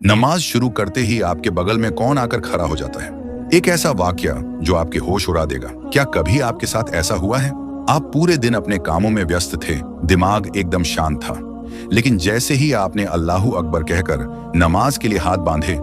नमाज शुरू करते ही आपके बगल में कौन आकर खड़ा हो जाता है? एक ऐसा वाकया जो आपके होश उड़ा देगा। क्या कभी आपके साथ ऐसा हुआ है? आप पूरे दिन अपने कामों में व्यस्त थे, दिमाग एकदम शांत था, लेकिन जैसे ही आपने अल्लाहू अकबर कहकर नमाज के लिए हाथ बांधे,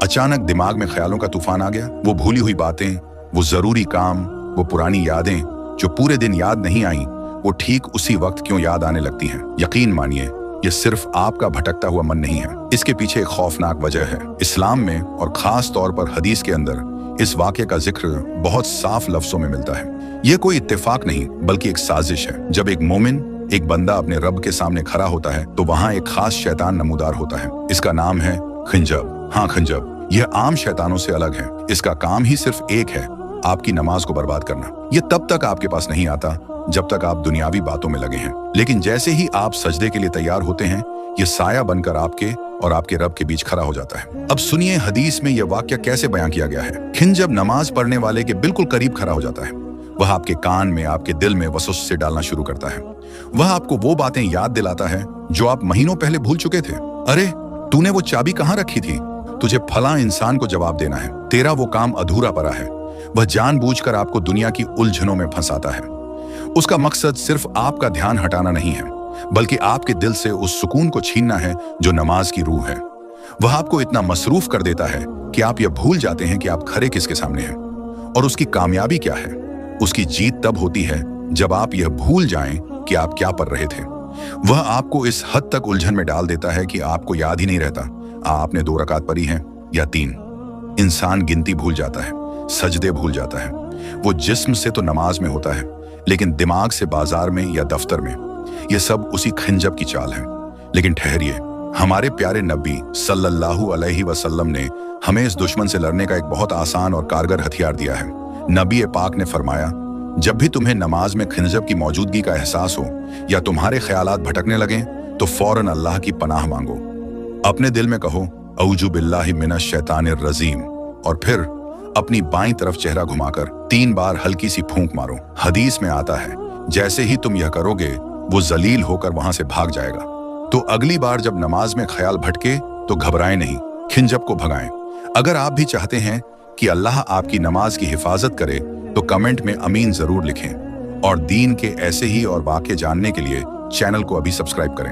अचानक दिमाग में ख्यालों का तूफान आ गया। वो भूली हुई बातें, वो जरूरी काम, वो पुरानी यादें जो पूरे दिन याद नहीं आई, वो ठीक उसी वक्त क्यों याद आने लगती हैं। यकीन मानिए, ये सिर्फ आपका भटकता हुआ मन नहीं है, इसके पीछे एक खौफनाक वजह है। इस्लाम में और खास तौर पर हदीस के अंदर इस वाक़े का जिक्र बहुत साफ लफ्जों में मिलता है। यह कोई इत्तेफाक नहीं बल्कि एक साजिश है। जब एक मोमिन, एक बंदा अपने रब के सामने खड़ा होता है तो वहां एक खास शैतान नमूदार होता है। इसका नाम है खिंजब। हाँ, खिंजब। यह आम शैतानों से अलग है। इसका काम ही सिर्फ एक है, आपकी नमाज को बर्बाद करना। यह तब तक आपके पास नहीं आता जब तक आप दुनियावी बातों में लगे हैं, लेकिन जैसे ही आप सजदे के लिए तैयार होते हैं, यह साया बनकर आपके और आपके रब के बीच खड़ा हो जाता है। अब सुनिए हदीस में यह वाक्य कैसे बयां किया गया है। खिंजब नमाज पढ़ने वाले के बिल्कुल करीब खड़ा हो जाता है। वह आपके कान में, आपके दिल में वसवसे डालना शुरू करता है। वह आपको वो बातें याद दिलाता है जो आप महीनों पहले भूल चुके थे। अरे, तूने वो चाबी कहाँ रखी थी? तुझे फला इंसान को जवाब देना है, तेरा वो काम अधूरा पड़ा है। वह जानबूझकर आपको दुनिया की उलझनों में फंसाता है। उसका मकसद सिर्फ आपका ध्यान हटाना नहीं है, बल्कि आपके दिल से उस सुकून को छीनना है जो नमाज की रूह है। वह आपको इतना मसरूफ कर देता है कि आप यह भूल जाते हैं कि आप खड़े किसके सामने हैं। और उसकी कामयाबी क्या है? उसकी जीत तब होती है जब आप यह भूल जाएं कि आप क्या पढ़ रहे थे। वह आपको इस हद तक उलझन में डाल देता है कि आपको याद ही नहीं रहता आपने 2 रकात पढ़ी हैं या 3। इंसान गिनती भूल जाता है, सजदे भूल जाता है। वो जिस्म से तो नमाज में होता है, लेकिन दिमाग से बाजार में या दफ्तर में। यह सब उसी खिंजब की चाल है। लेकिन ठहरिए, हमारे प्यारे नबी सल्लल्लाहु अलैहि वसल्लम ने हमें इस दुश्मन से लड़ने का एक बहुत आसान और कारगर हथियार दिया है। नबी पाक ने फरमाया, जब भी तुम्हें नमाज में खिंजब की मौजूदगी का एहसास हो या तुम्हारे ख्यालात भटकने लगें, तो फौरन अल्लाह की पनाह मांगो। अपने दिल में कहो, औजु बिल्लाहि मिनश शैतानिर रजीम, और फिर अपनी बाईं तरफ चेहरा घुमाकर 3 बार हल्की सी फूंक मारो। हदीस में आता है, जैसे ही तुम यह करोगे, वो जलील होकर वहां से भाग जाएगा। तो अगली बार जब नमाज में ख्याल भटके तो घबराएं नहीं, खिंजब को भगाएं। अगर आप भी चाहते हैं कि अल्लाह आपकी नमाज की हिफाजत करे तो कमेंट में अमीन जरूर लिखें, और दीन के ऐसे ही और वाक़े जानने के लिए चैनल को अभी सब्सक्राइब करें।